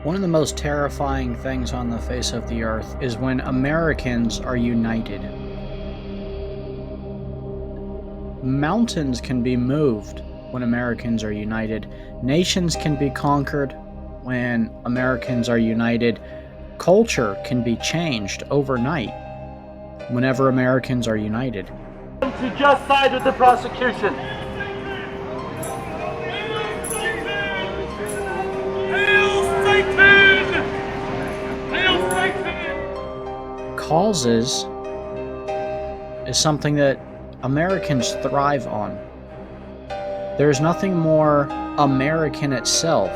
One of the most terrifying things on the face of the earth is when Americans are united. Mountains can be moved when Americans are united. Nations can be conquered when Americans are united. Culture can be changed overnight whenever Americans are united. To just side with the prosecution. Causes is something that Americans thrive on. There's nothing more American itself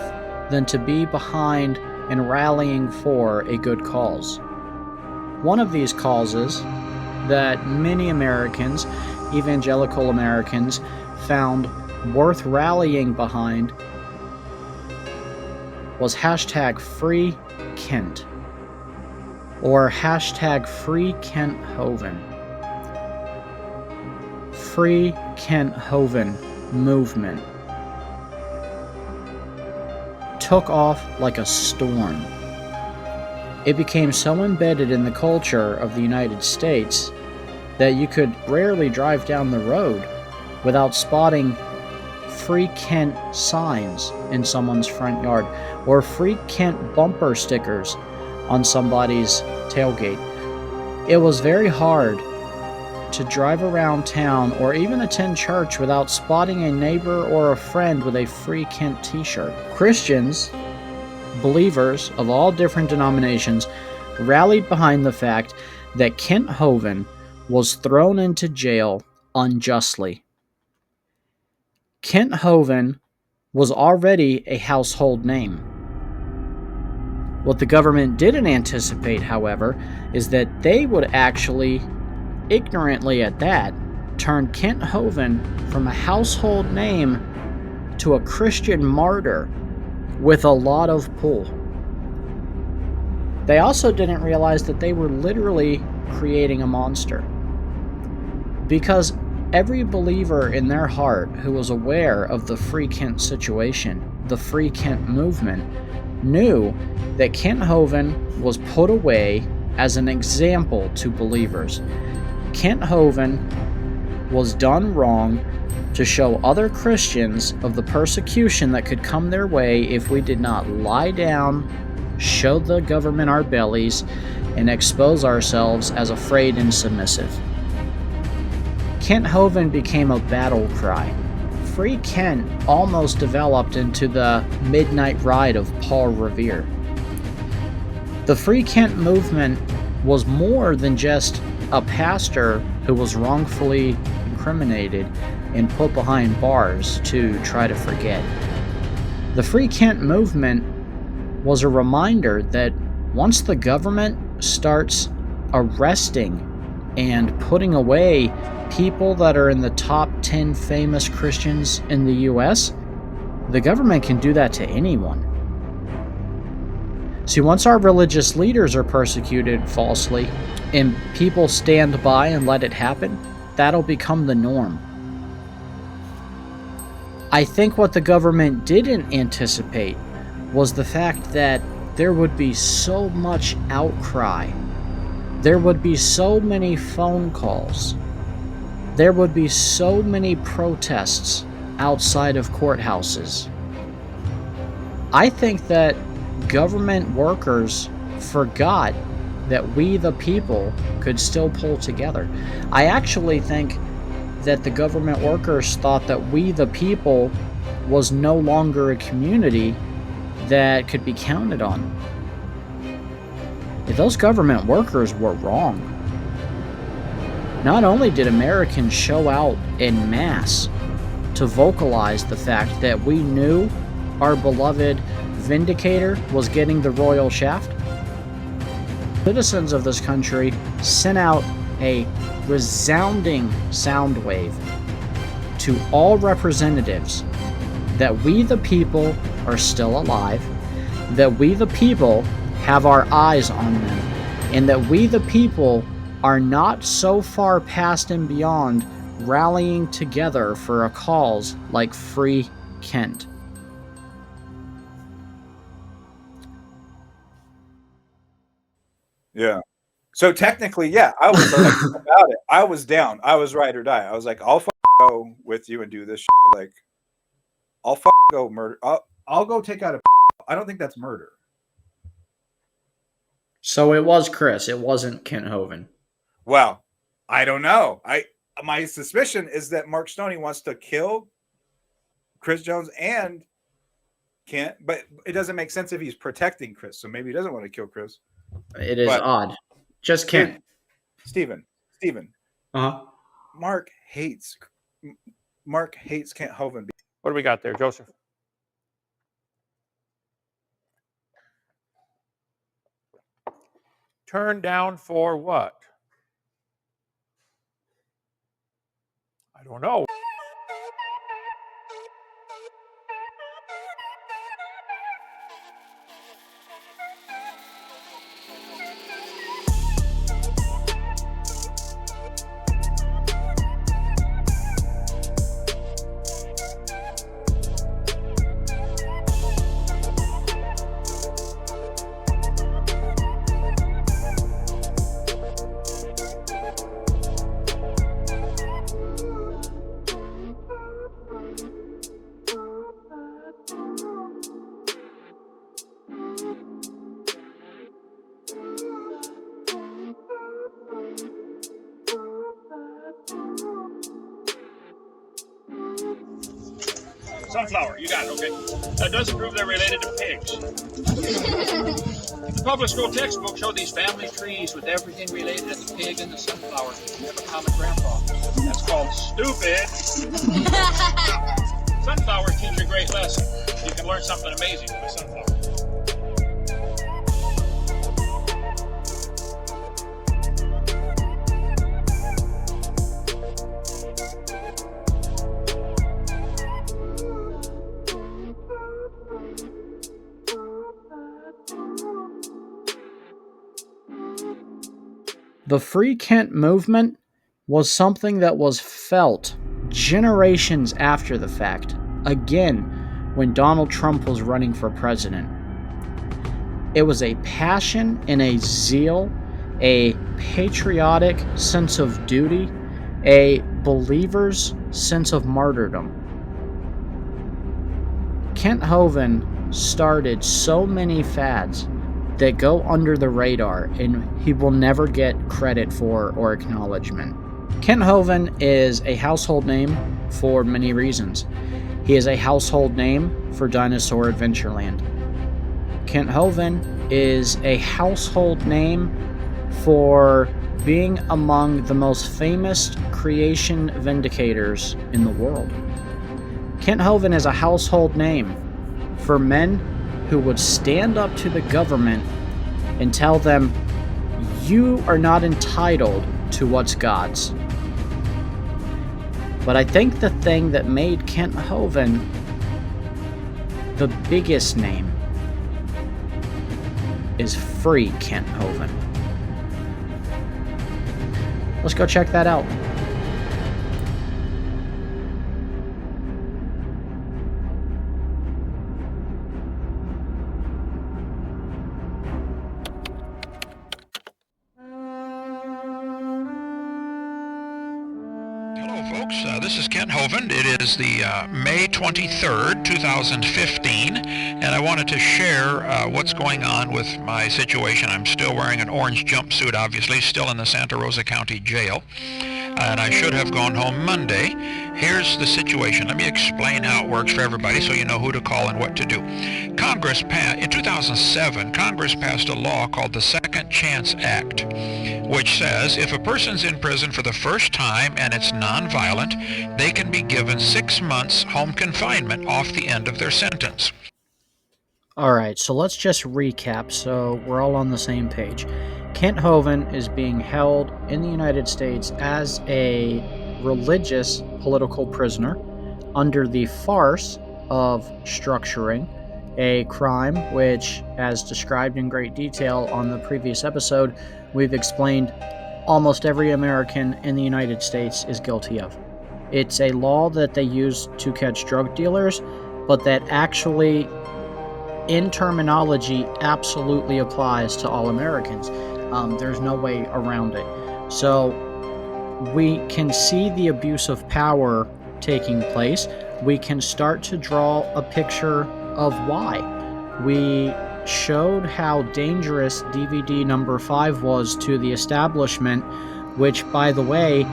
than to be behind and rallying for a good cause. One of these causes that many Americans, evangelical Americans, found worth rallying behind was hashtag Free Kent, or hashtag Free Kent Hovind. Free Kent Hovind movement took off like a storm. It became so embedded in the culture of the United States that you could rarely drive down the road without spotting Free Kent signs in someone's front yard, or Free Kent bumper stickers on somebody's tailgate. It was very hard to drive around town or even attend church without spotting a neighbor or a friend with a Free Kent t-shirt. Christians, believers of all different denominations, rallied behind the fact that Kent Hovind was thrown into jail unjustly. Kent Hovind was already a household name. What the government didn't anticipate, however, is that they would actually, ignorantly at that, turn Kent Hovind from a household name to a Christian martyr with a lot of pull. They also didn't realize that they were literally creating a monster, because every believer in their heart who was aware of the Free Kent situation, the Free Kent movement, knew that Kent Hovind was put away as an example to believers. Kent Hovind was done wrong to show other Christians of the persecution that could come their way if we did not lie down, show the government our bellies, and expose ourselves as afraid and submissive. Kent Hovind became a battle cry. Free Kent almost developed into the midnight ride of Paul Revere. The Free Kent movement was more than just a pastor who was wrongfully incriminated and put behind bars to try to forget. The Free Kent movement was a reminder that once the government starts arresting and putting away people that are in the top 10 famous Christians in the US, the government can do that to anyone. See, once our religious leaders are persecuted falsely and people stand by and let it happen, that'll become the norm. I think what the government didn't anticipate was the fact that there would be so much outcry. There would be so many phone calls. There would be so many protests outside of courthouses. I think that government workers forgot that we, the people, could still pull together. I actually think that the government workers thought that we, the people, was no longer a community that could be counted on. Those government workers were wrong. Not only did Americans show out en masse to vocalize the fact that we knew our beloved vindicator was getting the royal shaft, citizens of this country sent out a resounding sound wave to all representatives that we the people are still alive, that we the people have our eyes on them, and that we the people are not so far past and beyond rallying together for a cause like Free Kent. Yeah. So technically, yeah, I was like about it. I was down. I was ride or die. I was like, I'll go with you and do this shit. Like, I'll go murder. I'll go take out a. I don't think that's murder. So it was Chris. It wasn't Kent Hovind. Well, I don't know. My suspicion is that Mark Stoney wants to kill Chris Jones and Kent, but it doesn't make sense if he's protecting Chris. So maybe he doesn't want to kill Chris. It is odd. Just Kent. Steven. Uh-huh. Mark hates Kent Hovind. What do we got there, Joseph? Turned down for what? I don't know. Sunflower, you got it, okay. That doesn't prove they're related to pigs. The public school textbook showed these family trees with everything related to the pig and the sunflower. We have a common grandpa. That's called stupid. Sunflowers teach a great lesson. You can learn something amazing from a sunflower. The Free Kent movement was something that was felt generations after the fact, again, when Donald Trump was running for president. It was a passion and a zeal, a patriotic sense of duty, a believer's sense of martyrdom. Kent Hovind started so many fads that go under the radar and he will never get credit for or acknowledgement. Kent Hovind is a household name for many reasons. He is a household name for Dinosaur Adventureland. Kent Hovind is a household name for being among the most famous creation vindicators in the world. Kent Hovind is a household name for men who would stand up to the government and tell them, you are not entitled to what's God's. But I think the thing that made Kent Hovind the biggest name is Free Kent Hovind. Let's go check that out. This is Kent Hovind. It is the May 23rd, 2015, and I wanted to share what's going on with my situation. I'm still wearing an orange jumpsuit, obviously, still in the Santa Rosa County Jail, and I should have gone home Monday. Here's the situation. Let me explain how it works for everybody so you know who to call and what to do. In 2007, Congress passed a law called the Second Chance Act, which says if a person's in prison for the first time and it's nonviolent, they can be given 6 months home confinement off the end of their sentence. All right, so let's just recap so we're all on the same page. Kent Hovind is being held in the United States as a religious political prisoner under the farce of structuring a crime which, as described in great detail on the previous episode, we've explained almost every American in the United States is guilty of. It's a law that they use to catch drug dealers, but that actually, in terminology, absolutely applies to all Americans. There's no way around it. So we can see the abuse of power taking place. We can start to draw a picture of why. We showed how dangerous DVD number 5 was to the establishment, which, by the way,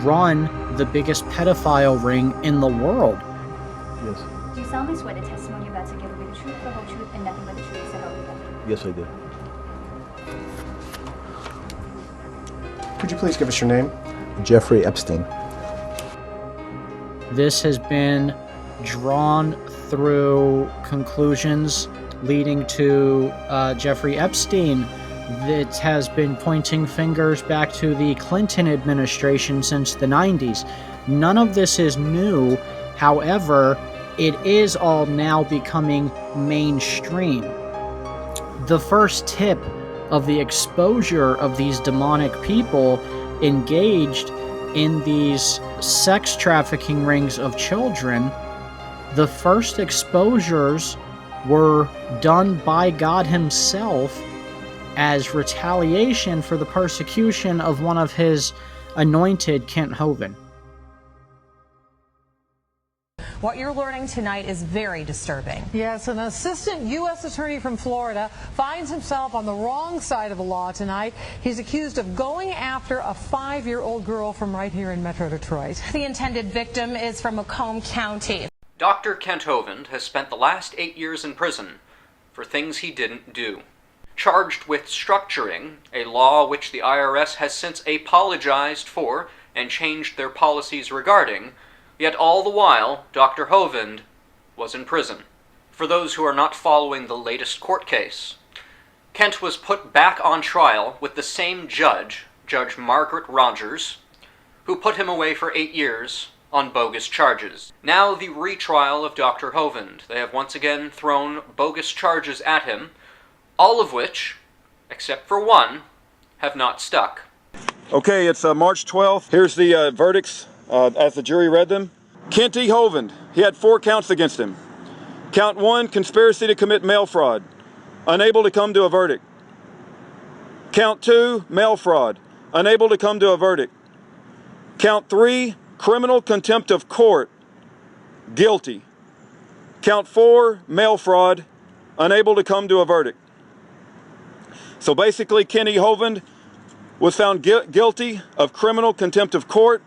run the biggest pedophile ring in the world. Yes. Do you solemnly swear the testimony you're about to give will be the truth, the whole truth, and nothing but the truth, so help you God? Yes, I do. Could you please give us your name? Jeffrey Epstein. This has been drawn through conclusions leading to Jeffrey Epstein that has been pointing fingers back to the Clinton administration since the 90s. None of this is new. However, it is all now becoming mainstream. The first tip of the exposure of these demonic people engaged in these sex trafficking rings of children, the first exposures were done by God himself as retaliation for the persecution of one of his anointed, Kent Hovind. What you're learning tonight is very disturbing. Yes, an assistant U.S. attorney from Florida finds himself on the wrong side of the law tonight. He's accused of going after a 5-year-old girl from right here in Metro Detroit. The intended victim is from Macomb County. Dr. Kent Hovind has spent the last 8 years in prison for things he didn't do. Charged with structuring a law which the IRS has since apologized for and changed their policies regarding, yet all the while, Dr. Hovind was in prison. For those who are not following the latest court case, Kent was put back on trial with the same judge, Judge Margaret Rogers, who put him away for 8 years on bogus charges. Now the retrial of Dr. Hovind. They have once again thrown bogus charges at him, all of which, except for one, have not stuck. Okay, it's March 12th. Here's the verdicts as the jury read them. Kent E. Hovind, he had 4 counts against him. Count 1, conspiracy to commit mail fraud, unable to come to a verdict. Count 2, mail fraud, unable to come to a verdict. Count 3, criminal contempt of court, guilty. Count 4, mail fraud, unable to come to a verdict. So basically, Kent E. Hovind was found guilty of criminal contempt of court,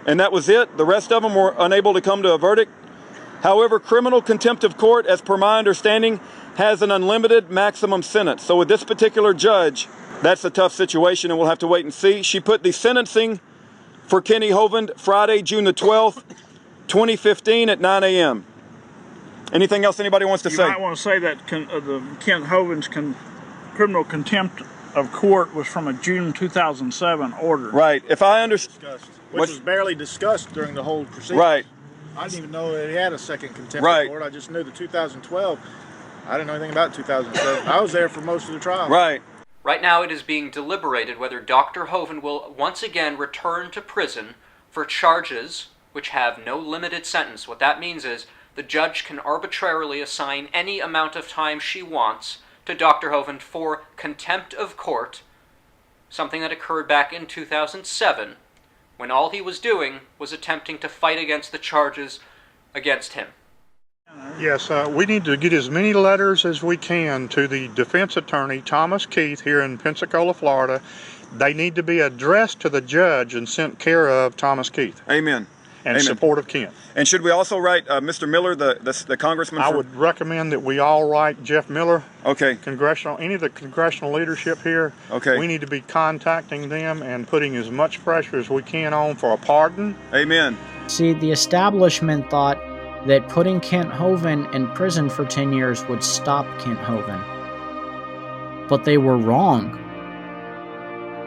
and that was it. The rest of them were unable to come to a verdict. However, criminal contempt of court, as per my understanding, has an unlimited maximum sentence. So with this particular judge, that's a tough situation, and we'll have to wait and see. She put the sentencing for Kent E. Hovind Friday, June the 12th, 2015 at 9 a.m. Anything else anybody wants to say? You might want to say that the Kent Hovind's criminal contempt of court was from a June 2007 order. Right. If I understand, which was barely discussed during the whole proceedings. Right. I didn't even know that he had a second contempt Right. of court. I just knew the 2012. I didn't know anything about 2007. I was there for most of the trial. Right. Right now it is being deliberated whether Dr. Hovind will once again return to prison for charges which have no limited sentence. What that means is the judge can arbitrarily assign any amount of time she wants to Dr. Hovind for contempt of court, something that occurred back in 2007, when all he was doing was attempting to fight against the charges against him. Yes, we need to get as many letters as we can to the defense attorney, Thomas Keith, here in Pensacola, Florida. They need to be addressed to the judge and sent care of Thomas Keith. Amen. And Amen. support of Kent. And should we also write Mr. Miller, the congressman? I would recommend that we all write Jeff Miller. Okay. Any of the congressional leadership here. Okay. We need to be contacting them and putting as much pressure as we can on for a pardon. Amen. See, the establishment thought that putting Kent Hovind in prison for 10 years would stop Kent Hovind. But they were wrong.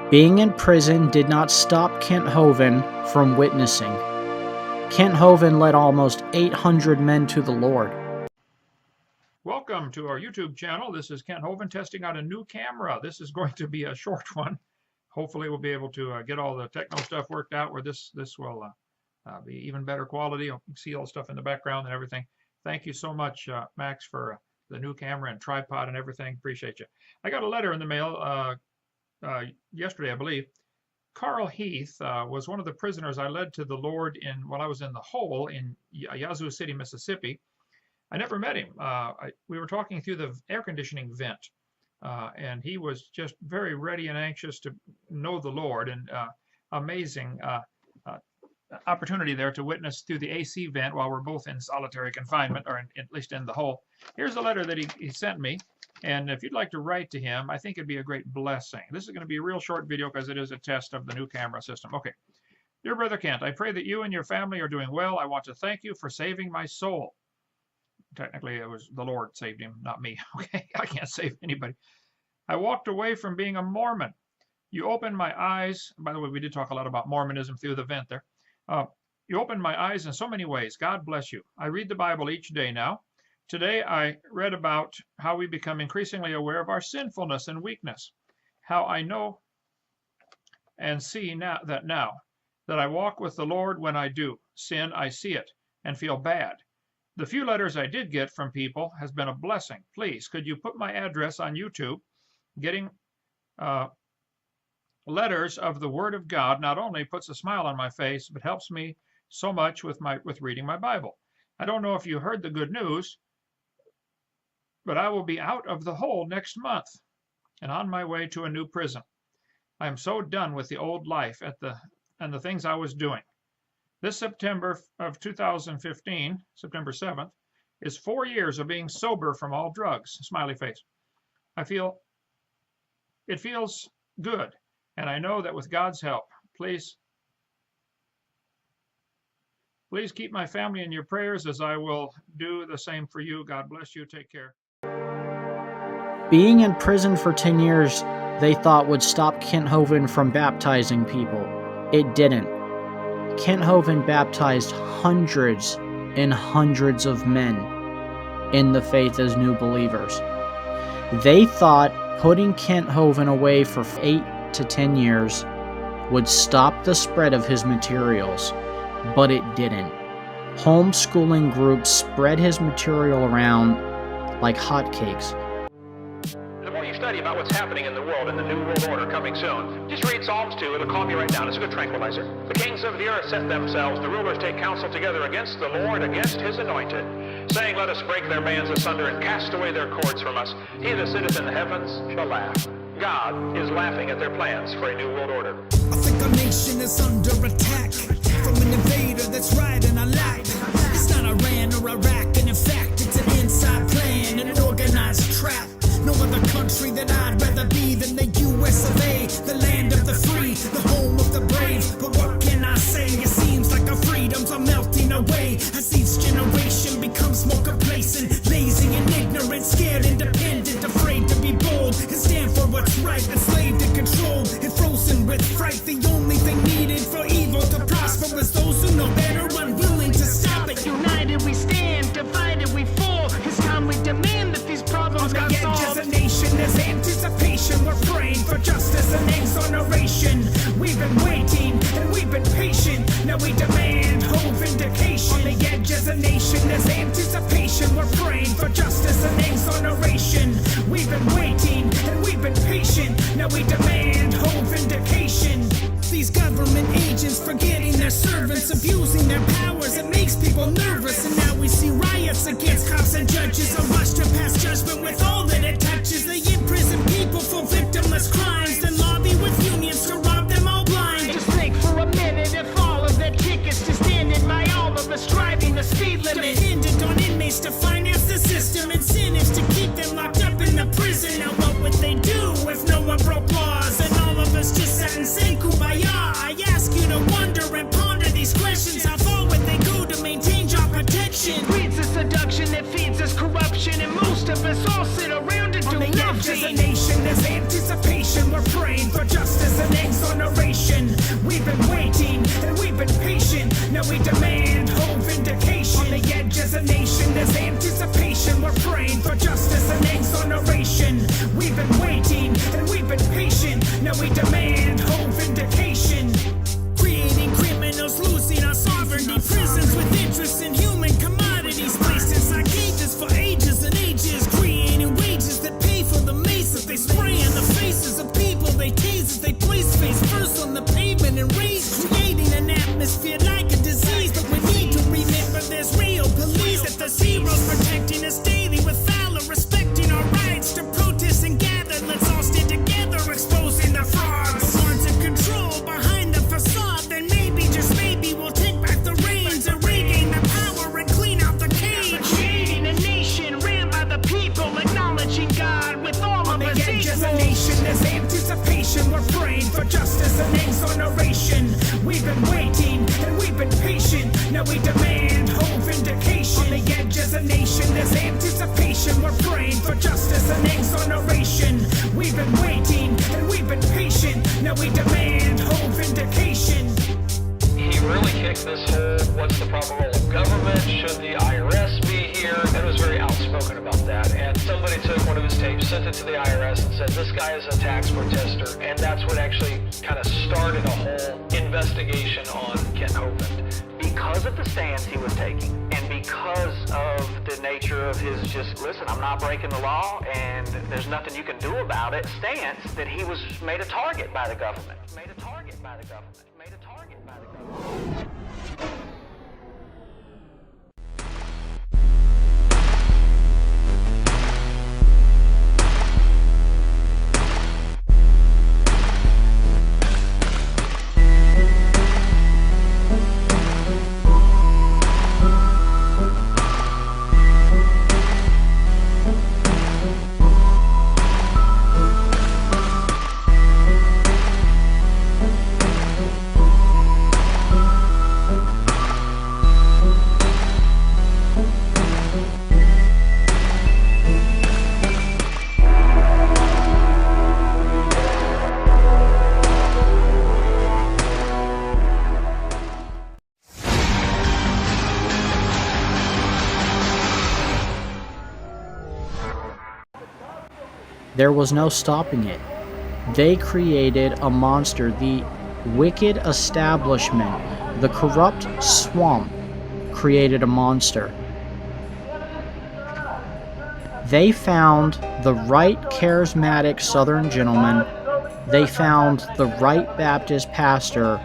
Being in prison did not stop Kent Hovind from witnessing. Kent Hovind led almost 800 men to the Lord. Welcome to our YouTube channel. This is Kent Hovind testing out a new camera. This is going to be a short one. Hopefully we'll be able to get all the techno stuff worked out where this will be even better quality. You can see all the stuff in the background and everything. Thank you so much, Max, for the new camera and tripod and everything. Appreciate you. I got a letter in the mail yesterday, I believe. Carl Heath was one of the prisoners I led to the Lord while I was in the hole in Yazoo City, Mississippi. I never met him. We were talking through the air conditioning vent, and he was just very ready and anxious to know the Lord, and amazing opportunity there to witness through the AC vent while we're both in solitary confinement, or at least in the hole. Here's a letter that he sent me, and if you'd like to write to him, I think it'd be a great blessing. This is going to be a real short video because it is a test of the new camera system. Okay. Dear Brother Kent, I pray that you and your family are doing well. I want to thank you for saving my soul. Technically, it was the Lord saved him, not me. Okay, I can't save anybody. I walked away from being a Mormon. You opened my eyes. By the way, we did talk a lot about Mormonism through the vent there. You opened my eyes in so many ways. God bless you. I read the Bible each day now. Today, I read about how we become increasingly aware of our sinfulness and weakness. How I know and see now that I walk with the Lord when I do sin, I see it and feel bad. The few letters I did get from people has been a blessing. Please, could you put my address on YouTube? Getting letters of the Word of God not only puts a smile on my face, but helps me so much with reading my Bible. I don't know if you heard the good news, but I will be out of the hole next month and on my way to a new prison. I am so done with the old life and the things I was doing. This September of 2015, September 7th, is 4 years of being sober from all drugs. Smiley face. It feels good, and I know that with God's help, please keep my family in your prayers as I will do the same for you. God bless you. Take care. Being in prison for 10 years, they thought would stop Kent Hovind from baptizing people. It didn't. Kent Hovind baptized hundreds and hundreds of men in the faith as new believers. They thought putting Kent Hovind away for 8 to 10 years would stop the spread of his materials, but it didn't. Homeschooling groups spread his material around like hotcakes. The more you study about what's happening in the world, in the New World Order coming soon, just read Psalms 2. It'll calm you right down. It's a good tranquilizer. The kings of the earth set themselves, the rulers take counsel together against the Lord, against his anointed, saying, let us break their bands asunder and cast away their cords from us. He that sitteth in the heavens shall laugh. God is laughing at their plans for a new world order. I think our nation is under attack from an invader that's riding our lap. It's not Iran or Iraq, and in fact, it's an inside plan, an organized trap. No other country that I'd rather be than the US of A, the land of the free, the home of the brave. But what can I say? It seems like our freedoms are melting away as each generation becomes more complacent, lazy and ignorant, scared, independent, afraid to be bold and stand for what's right, enslaved and controlled and frozen with fright. The only thing needed for evil to prosper is those who know better, unwilling to stop it. United we stand, divided we fall. It's time we demand that these problems got solved. As a nation, there's anticipation. We're praying for justice and exoneration. We've been waiting and we've been patient. Now we demand whole vindication. On the edge as a nation, there's anticipation. We're praying for justice and exoneration. We've been waiting and we've been patient. Now we demand whole vindication. These government agents forgetting their servants, abusing their powers, it makes people nervous. And now we see riots against cops and judges, a rush to pass judgment with all that it touches. They imprison people for victimless crimes, then lobby with unions to rob them all blind. Just think for a minute if all of their tickets to standing by all of us driving the speed limit depended on inmates to finance the system, incentives to keep them locked up in the prison. Now what would they do if no one broke laws and all of us just sat and sang kumbaya? I ask you to wonder and ponder these questions. How far would they go to maintain job protection? Breeds a seduction that feeds us corruption, and most of us all sit around and do nothing. As a nation, there's anticipation. We're praying for justice and exoneration. We've been waiting and we've been patient. Now we demand whole vindication. On the edge as a nation, there's anticipation. We're praying for justice and exoneration. We've been waiting and we've been patient. Now we demand whole vindication. Creating criminals, losing our sovereignty. Prisons with interest in human commodities placed inside cages for ages and ages. Creating wages we demand whole vindication. On the edge as a nation, there's anticipation. We're praying for justice and exoneration. We've been waiting and we've been patient. Now we demand whole vindication. He really kicked this whole, what's the proper role of government? Should the IRS be here? And was very outspoken about that. And somebody took one of his tapes, sent it to the IRS, and said, this guy is a tax protester. And that's what actually kind of started a whole investigation on Kent Hovind. Because of the stance he was taking, and because of the nature of his just, listen, I'm not breaking the law, and there's nothing you can do about it, stance, that he was made a target by the government. Made a target by the government. Made a target by the government. There was no stopping it. They created a monster. The wicked establishment, the corrupt swamp, created a monster. They found the right charismatic Southern gentleman. They found the right Baptist pastor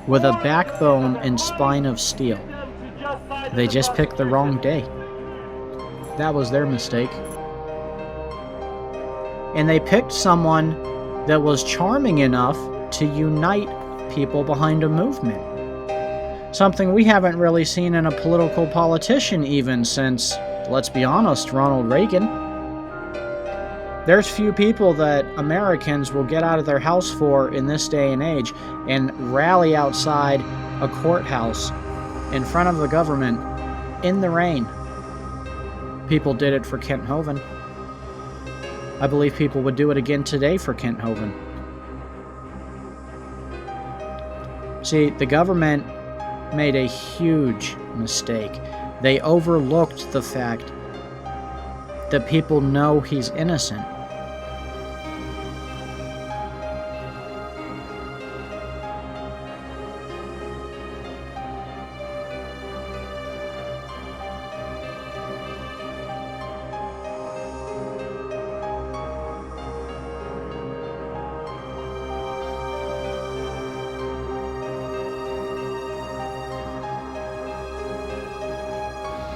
with a backbone and spine of steel. They just picked the wrong day. That was their mistake. And they picked someone that was charming enough to unite people behind a movement. Something we haven't really seen in a political politician even since, let's be honest, Ronald Reagan. There's few people that Americans will get out of their house for in this day and age and rally outside a courthouse in front of the government in the rain. People did it for Kent Hovind. I believe people would do it again today for Kent Hovind. See, the government made a huge mistake. They overlooked the fact that people know he's innocent.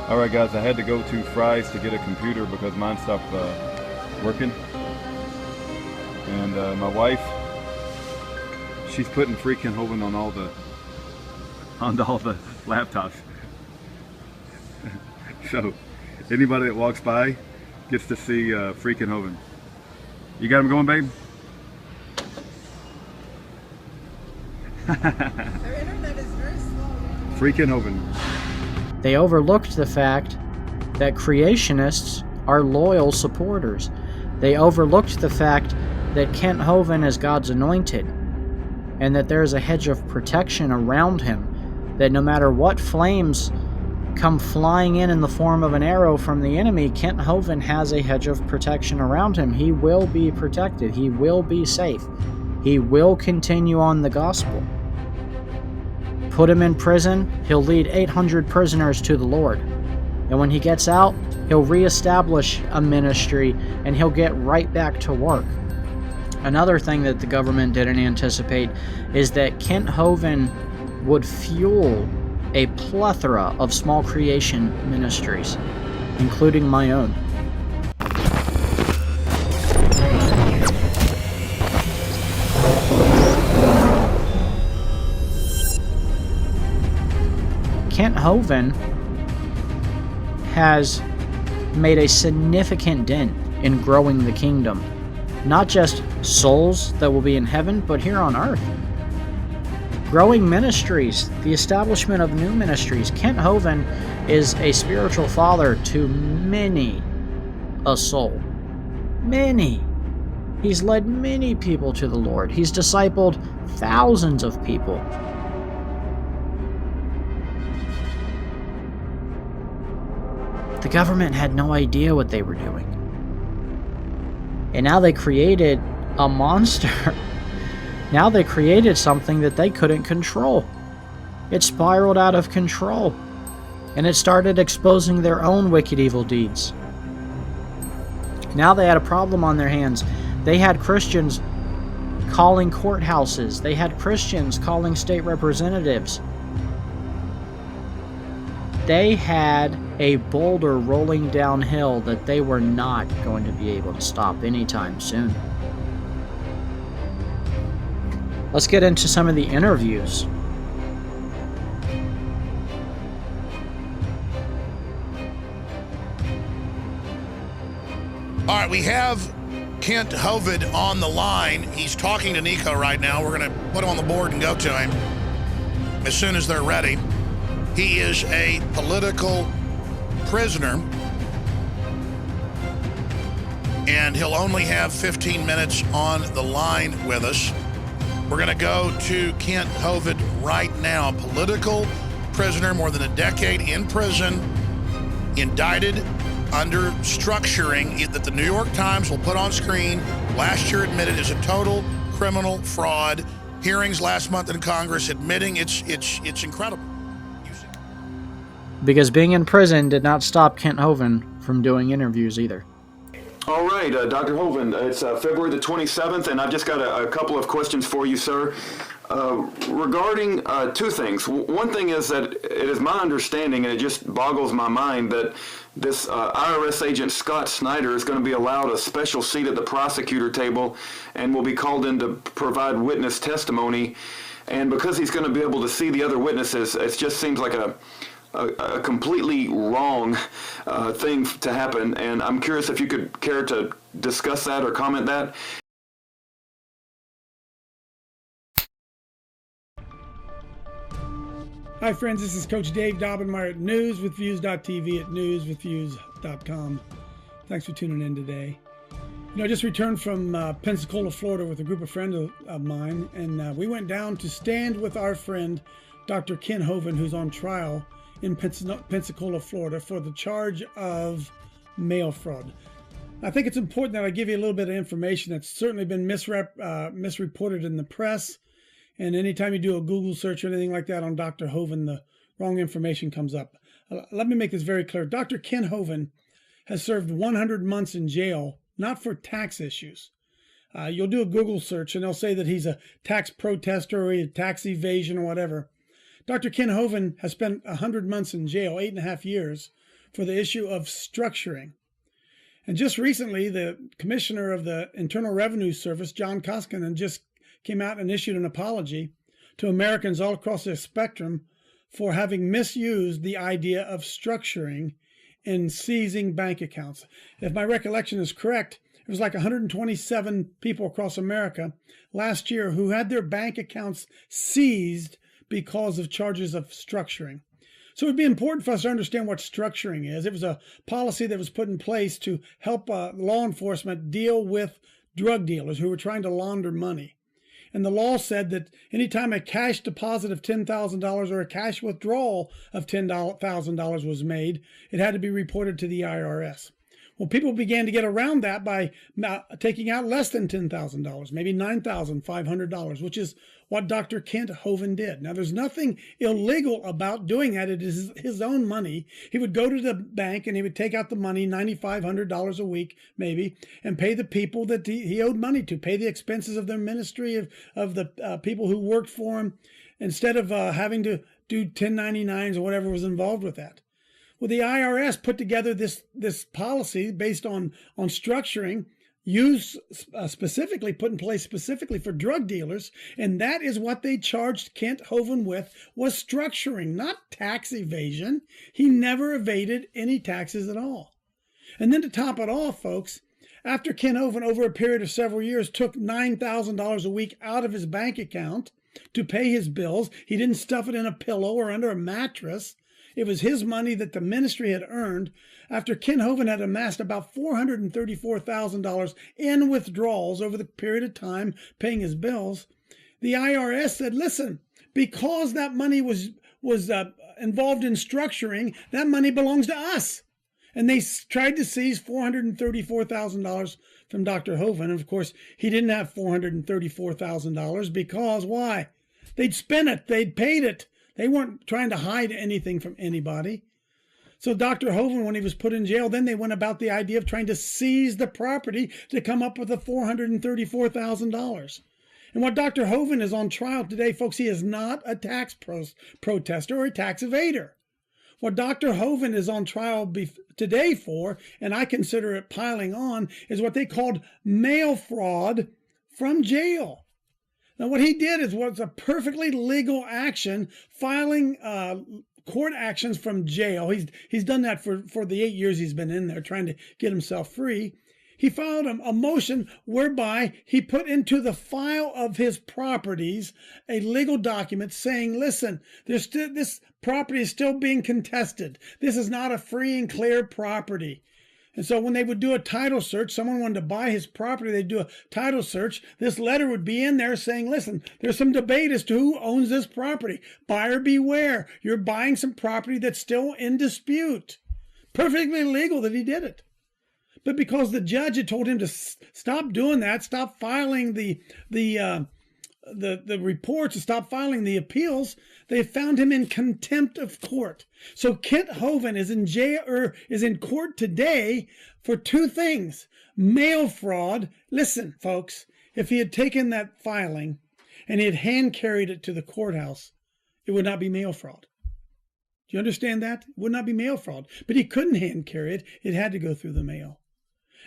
Alright guys, I had to go to Fry's to get a computer because mine stopped working. And my wife, she's putting free Kent Hovind on all the laptops. So anybody that walks by gets to see free Kent Hovind. You got him going, babe? Their internet is very slow. Free Kent Hovind. They overlooked the fact that creationists are loyal supporters. They overlooked the fact that Kent Hovind is God's anointed, and that there is a hedge of protection around him, that no matter what flames come flying in the form of an arrow from the enemy, Kent Hovind has a hedge of protection around him. He will be protected. He will be safe. He will continue on the gospel. Put him in prison, he'll lead 800 prisoners to the Lord. And when he gets out, he'll reestablish a ministry and he'll get right back to work. Another thing that the government didn't anticipate is that Kent Hovind would fuel a plethora of small creation ministries, including my own. Kent Hovind has made a significant dent in growing the kingdom. Not just souls that will be in heaven, but here on earth. growing ministries, the establishment of new ministries. Kent Hovind is a spiritual father to many a soul. Many. He's led many people to the Lord. He's discipled thousands of people. The government had no idea what they were doing. And now they created a monster. Now they created something that they couldn't control. It spiraled out of control. And it started exposing their own wicked evil deeds. Now they had a problem on their hands. They had Christians calling courthouses. They had Christians calling state representatives. They had a boulder rolling downhill that they were not going to be able to stop anytime soon. Let's get into some of the interviews. All right, we have Kent Hovind on the line. He's talking to Nico right now. We're going to put him on the board and go to him as soon as they're ready. He is a political prisoner, and he'll only have 15 minutes on the line with us. We're going to go to Kent Hovind right now. Political prisoner, more than a decade in prison, indicted under structuring that the New York Times will put on screen. Last year admitted is a total criminal fraud. Hearings last month in Congress admitting it's incredible. Because being in prison did not stop Kent Hovind from doing interviews either. All right, Dr. Hovind, it's February the 27th, and I've just got a couple of questions for you, sir. Regarding two things. One thing is that it is my understanding, and it just boggles my mind, that this IRS agent Scott Snyder is going to be allowed a special seat at the prosecutor table and will be called in to provide witness testimony. And because he's going to be able to see the other witnesses, it just seems like a completely wrong thing to happen. And I'm curious if you could care to discuss that or comment that. Hi friends, this is Coach Dave Daubenmire at newswithviews.tv at newswithviews.com. Thanks for tuning in today. You know, I just returned from Pensacola, Florida with a group of friends of mine, and we went down to stand with our friend Dr. Kent Hovind, who's on trial in Pensacola, Florida for the charge of mail fraud. I think it's important that I give you a little bit of information that's certainly been misreported in the press. And anytime you do a Google search or anything like that on Dr. Hovind, the wrong information comes up. Let me make this very clear. Dr. Kent Hovind has served 100 months in jail, not for tax issues. You'll do a Google search and they'll say that he's a tax protester or a tax evasion or whatever. Dr. Kent Hovind has spent 100 months in jail, 8.5 years, for the issue of structuring. And just recently, the commissioner of the Internal Revenue Service, John Koskinen, just came out and issued an apology to Americans all across the spectrum for having misused the idea of structuring in seizing bank accounts. If my recollection is correct, it was like 127 people across America last year who had their bank accounts seized because of charges of structuring. So it would be important for us to understand what structuring is. It was a policy that was put in place to help law enforcement deal with drug dealers who were trying to launder money. And the law said that anytime a cash deposit of $10,000 or a cash withdrawal of $10,000 was made, it had to be reported to the IRS. Well, people began to get around that by taking out less than $10,000, maybe $9,500, which is what Dr. Kent Hovind did. Now, there's nothing illegal about doing that. It is his own money. He would go to the bank and he would take out the money, $9,500 a week, maybe, and pay the people that he owed money to, pay the expenses of their ministry, of the people who worked for him, instead of having to do 1099s or whatever was involved with that. Well, the IRS put together this policy based on structuring, put in place specifically for drug dealers, and that is what they charged Kent Hovind with, was structuring, not tax evasion. He never evaded any taxes at all. And then to top it off, folks, after Kent Hovind, over a period of several years, took $9,000 a week out of his bank account, to pay his bills. He didn't stuff it in a pillow or under a mattress. It was his money that the ministry had earned after Kent Hovind had amassed about $434,000 in withdrawals over the period of time paying his bills. The IRS said, listen, because that money was involved in structuring, that money belongs to us. And they tried to seize $434,000 from Dr. Hovind. And of course, he didn't have $434,000 because why? They'd spent it. They'd paid it. They weren't trying to hide anything from anybody. So Dr. Hovind, when he was put in jail, then they went about the idea of trying to seize the property to come up with the $434,000. And what Dr. Hovind is on trial today, folks, he is not a tax protester or a tax evader. What Dr. Hovind is on trial today for, and I consider it piling on, is what they called mail fraud from jail. Now, what he did was a perfectly legal action, filing court actions from jail. He's done that for the 8 years he's been in there, trying to get himself free. He filed a motion whereby he put into the file of his properties a legal document saying, listen, this property is still being contested. This is not a free and clear property. And so when they would do a title search, someone wanted to buy his property, they'd do a title search. This letter would be in there saying, listen, there's some debate as to who owns this property. Buyer beware. You're buying some property that's still in dispute. Perfectly legal that he did it. But because the judge had told him to stop doing that, stop filing the reports, to stop filing the appeals, they found him in contempt of court. So Kent Hovind is in jail, or is in court today for two things: mail fraud. Listen, folks, if he had taken that filing and he had hand carried it to the courthouse, it would not be mail fraud. Do you understand that? It would not be mail fraud. But he couldn't hand carry it. It had to go through the mail.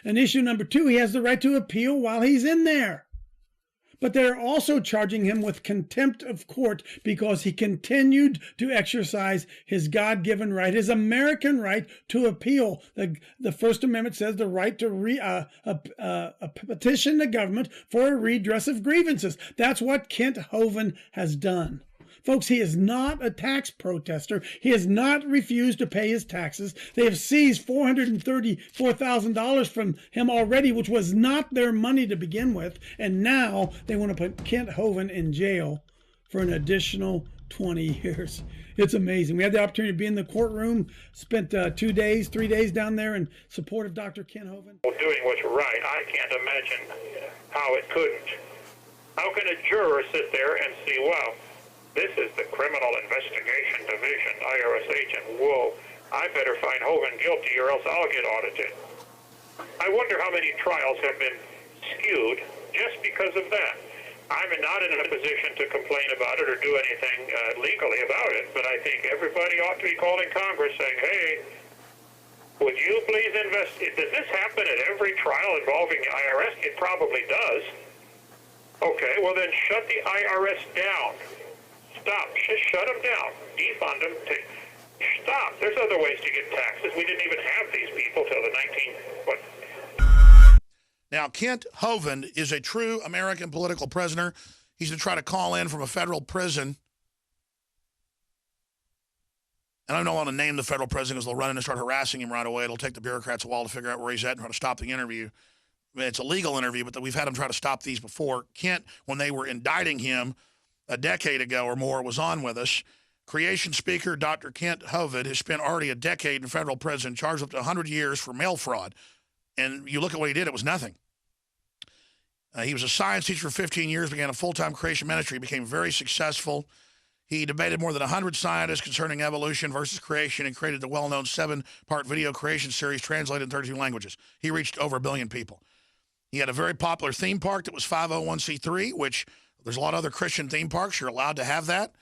And issue number two, he has the right to appeal while he's in there. But they're also charging him with contempt of court because he continued to exercise his God-given right, his American right to appeal. The First Amendment says the right to petition the government for a redress of grievances. That's what Kent Hovind has done. Folks, he is not a tax protester. He has not refused to pay his taxes. They have seized $434,000 from him already, which was not their money to begin with. And now they want to put Kent Hovind in jail for an additional 20 years. It's amazing. We had the opportunity to be in the courtroom, spent 3 days down there in support of Dr. Kent Hovind. Doing what's right. I can't imagine how it couldn't. How can a juror sit there and see, well, this is the Criminal Investigation Division, IRS agent. Whoa, I better find Hovind guilty or else I'll get audited. I wonder how many trials have been skewed just because of that. I'm not in a position to complain about it or do anything legally about it, but I think everybody ought to be calling Congress saying, hey, would you please investigate? Does this happen at every trial involving the IRS? It probably does. Okay, well then shut the IRS down. Stop. Just shut them down. Defund them. Stop. There's other ways to get taxes. We didn't even have these people till the Now, Kent Hovind is a true American political prisoner. He's been trying to call in from a federal prison. And I don't want to name the federal prison because they'll run in and start harassing him right away. It'll take the bureaucrats a while to figure out where he's at and try to stop the interview. It's a legal interview, but we've had him try to stop these before. Kent, when they were indicting him a decade ago or more, was on with us. Creation speaker Dr. Kent Hovind has spent already a decade in federal prison, charged up to 100 years for mail fraud. And you look at what he did, it was nothing. He was a science teacher for 15 years, began a full-time creation ministry, became very successful. He debated more than 100 scientists concerning evolution versus creation and created the well-known 7-part video creation series translated in 32 languages. He reached over 1 billion people. He had a very popular theme park that was 501c3, which there's a lot of other Christian theme parks. You're allowed to have that.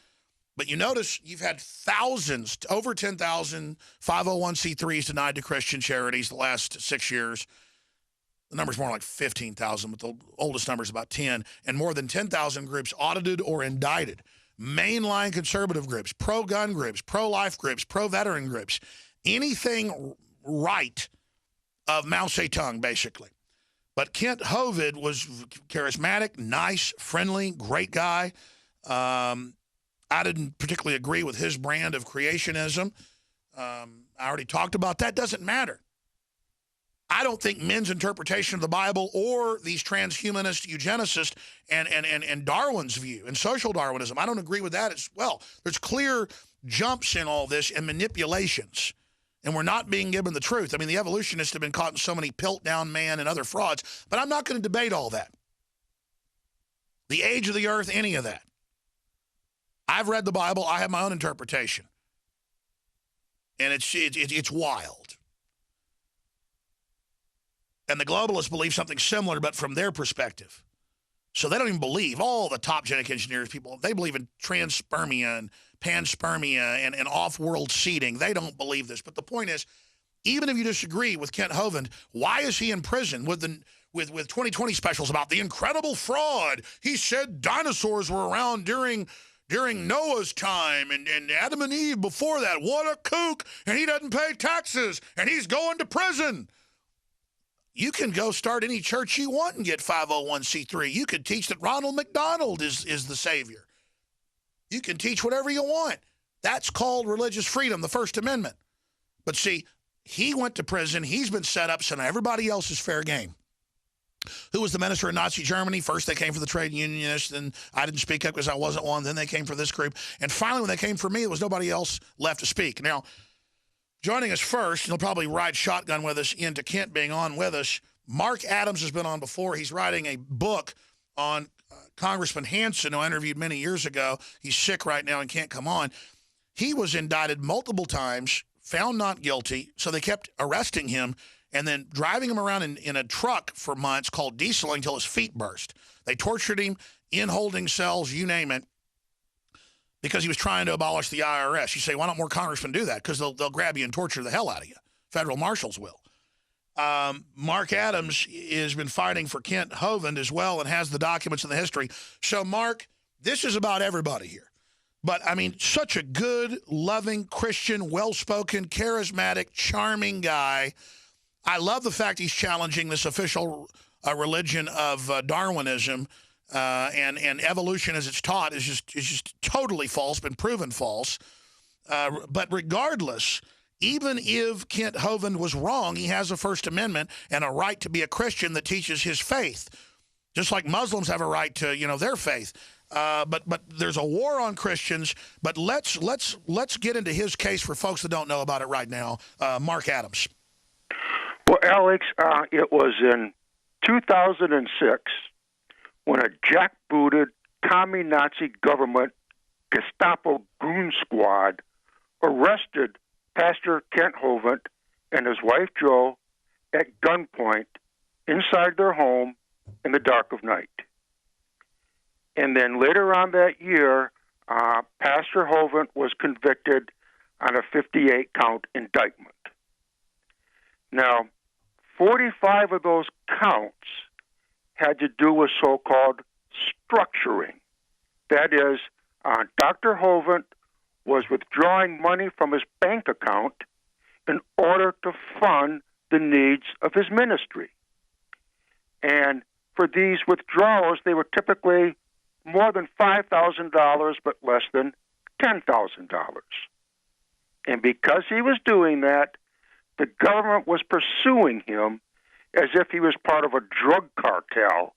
But you notice you've had thousands, over 10,000 501c3s denied to Christian charities the last 6 years. The number's more like 15,000, but the oldest number is about 10. And more than 10,000 groups audited or indicted. Mainline conservative groups, pro-gun groups, pro-life groups, pro-veteran groups. Anything right of Mao Zedong, basically. But Kent Hovind was charismatic, nice, friendly, great guy. I didn't particularly agree with his brand of creationism. I already talked about that. Doesn't matter. I don't think men's interpretation of the Bible or these transhumanist eugenicists and Darwin's view and social Darwinism, I don't agree with that as well. There's clear jumps in all this and manipulations, and we're not being given the truth. I mean, the evolutionists have been caught in so many Piltdown Man and other frauds, but I'm not going to debate all that. The age of the earth, any of that. I've read the Bible. I have my own interpretation. And it's wild. And the globalists believe something similar, but from their perspective. So they don't even believe, all the top genetic engineers people, they believe in transpermia and panspermia and off-world seeding. They don't believe this. But the point is, even if you disagree with Kent Hovind, why is he in prison with 2020 specials about the incredible fraud? He said dinosaurs were around during Noah's time and Adam and Eve before that. What a kook. And he doesn't pay taxes and he's going to prison. You can go start any church you want and get 501c3. You could teach that Ronald McDonald is the savior. You can teach whatever you want. That's called religious freedom, the First Amendment. But see, he went to prison. He's been set up, so now everybody else is fair game. Who was the minister in Nazi Germany? First they came for the trade unionists, and I didn't speak up because I wasn't one. Then they came for this group. And finally, when they came for me, there was nobody else left to speak. Now, joining us first, and he'll probably ride shotgun with us into Kent being on with us, Mark Adams has been on before. He's writing a book on Congressman Hansen, who I interviewed many years ago. He's sick right now and can't come on. He was indicted multiple times, found not guilty, so they kept arresting him and then driving him around in a truck for months called dieseling until his feet burst. They tortured him in holding cells, you name it, because he was trying to abolish the IRS. You say, why don't more congressmen do that? Because they'll grab you and torture the hell out of you. Federal marshals will. Mark Adams has been fighting for Kent Hovind as well and has the documents and the history. So, Mark, this is about everybody here. But, I mean, such a good, loving, Christian, well-spoken, charismatic, charming guy. I love the fact he's challenging this official religion of Darwinism. And evolution as it's taught is just totally false, been proven false. But regardless, even if Kent Hovind was wrong, he has a First Amendment and a right to be a Christian that teaches his faith, just like Muslims have a right to, their faith. But there's a war on Christians. But let's get into his case for folks that don't know about it right now. Mark Adams. Well, Alex, it was in 2006. When a jackbooted commie-Nazi government Gestapo goon squad arrested Pastor Kent Hovind and his wife Jo at gunpoint inside their home in the dark of night. And then later on that year, Pastor Hovind was convicted on a 58-count indictment. Now, 45 of those counts had to do with so-called structuring. That is, Dr. Hovind was withdrawing money from his bank account in order to fund the needs of his ministry. And for these withdrawals, they were typically more than $5,000, but less than $10,000. And because he was doing that, the government was pursuing him as if he was part of a drug cartel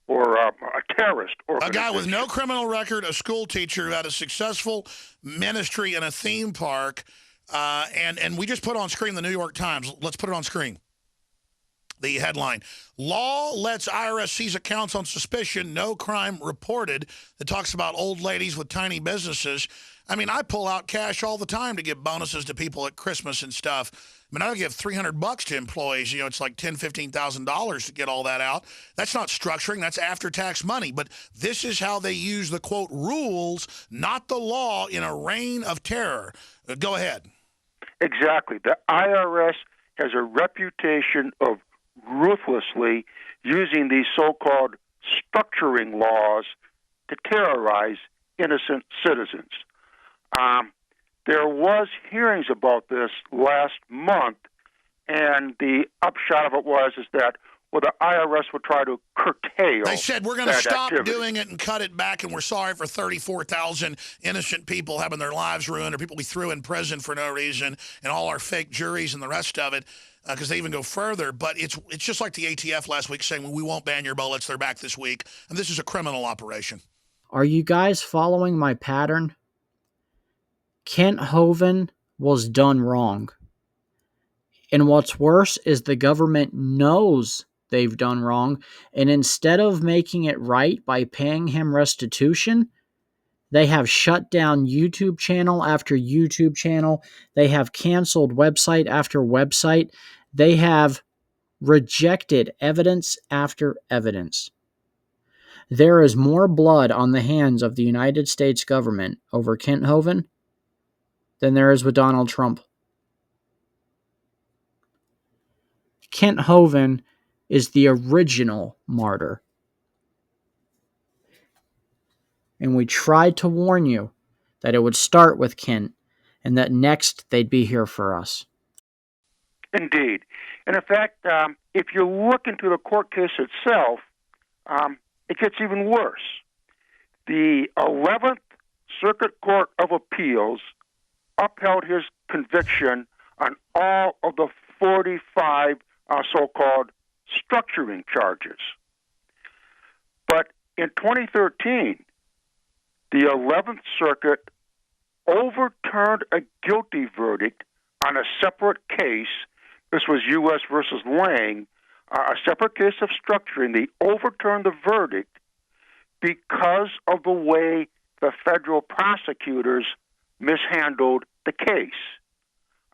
or a terrorist organization. A guy with no criminal record, a school teacher who had a successful ministry in a theme park, and we just put on screen the New York Times. Let's put it on screen. The headline, Law lets IRS seize accounts on suspicion, no crime reported. It talks about old ladies with tiny businesses. I mean, I pull out cash all the time to give bonuses to people at Christmas and stuff. I mean, I give $300 to employees. It's like $10,000, $15,000 to get all that out. That's not structuring. That's after-tax money. But this is how they use the, quote, rules, not the law, in a reign of terror. Go ahead. Exactly. The IRS has a reputation of ruthlessly using these so-called structuring laws to terrorize innocent citizens. There was hearings about this last month and the upshot of it is that the IRS would try to curtail. They said, we're going to stop activity. doing it and cut it back, and we're sorry for 34,000 innocent people having their lives ruined, or people we threw in prison for no reason, and all our fake juries and the rest of it, because they even go further. But it's just like the ATF last week saying, we won't ban your bullets. They're back this week. And this is a criminal operation. Are you guys following my pattern? Kent Hovind was done wrong. And what's worse is the government knows they've done wrong, and instead of making it right by paying him restitution, they have shut down YouTube channel after YouTube channel. They have canceled website after website. They have rejected evidence after evidence. There is more blood on the hands of the United States government over Kent Hovind than there is with Donald Trump. Kent Hovind is the original martyr. And we tried to warn you that it would start with Kent and that next they'd be here for us. Indeed. And in fact, if you look into the court case itself, it gets even worse. The 11th Circuit Court of Appeals upheld his conviction on all of the 45 so-called structuring charges. But in 2013, the 11th Circuit overturned a guilty verdict on a separate case. This was U.S. versus Lang, a separate case of structuring. They overturned the verdict because of the way the federal prosecutors mishandled the case.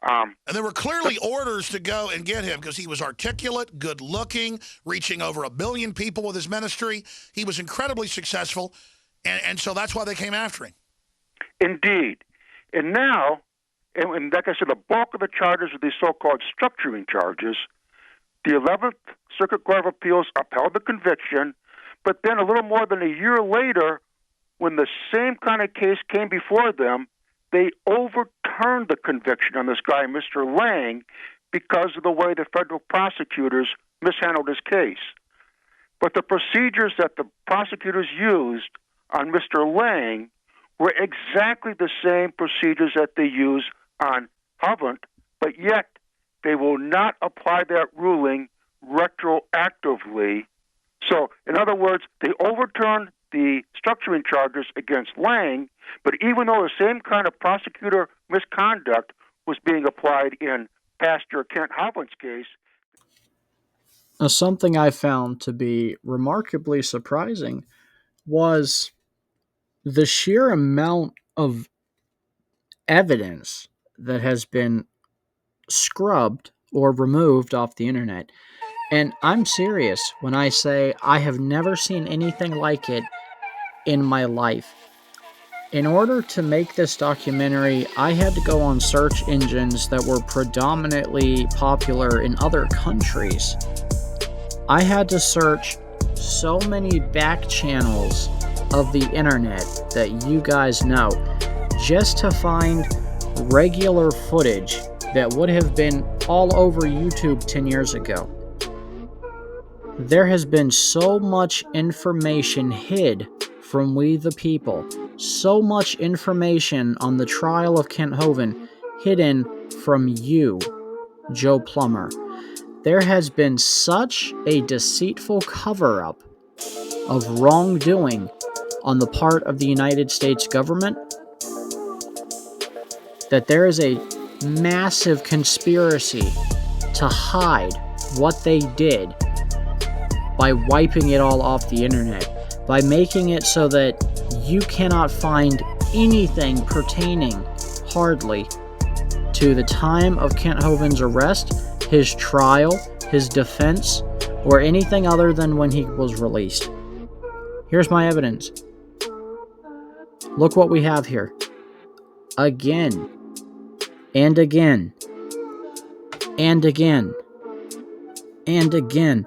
And there were clearly orders to go and get him because he was articulate, good-looking, reaching over 1 billion people with his ministry. He was incredibly successful, and so that's why they came after him. Indeed. And now, and like I said, the bulk of the charges are these so-called structuring charges. The 11th Circuit Court of Appeals upheld the conviction, but then a little more than a year later, when the same kind of case came before them, they overturned the conviction on this guy, Mr. Lang, because of the way the federal prosecutors mishandled his case. But the procedures that the prosecutors used on Mr. Lang were exactly the same procedures that they use on Hovind, but yet they will not apply that ruling retroactively. So, in other words, they overturned the structuring charges against Lang, but even though the same kind of prosecutor misconduct was being applied in Pastor Kent Hovind's case. Now, something I found to be remarkably surprising was the sheer amount of evidence that has been scrubbed or removed off the internet. And I'm serious when I say I have never seen anything like it in my life. In order to make this documentary, I had to go on search engines that were predominantly popular in other countries. I had to search so many back channels of the internet that you guys know just to find regular footage that would have been all over YouTube 10 years ago. There has been so much information hid from we the people, so much information on the trial of Kent Hovind hidden from you, Joe Plummer. There has been such a deceitful cover-up of wrongdoing on the part of the United States government that there is a massive conspiracy to hide what they did by wiping it all off the internet, by making it so that you cannot find anything pertaining, hardly, to the time of Kent Hovind's arrest, his trial, his defense, or anything other than when he was released. Here's my evidence. Look what we have here. Again. And again. And again. And again.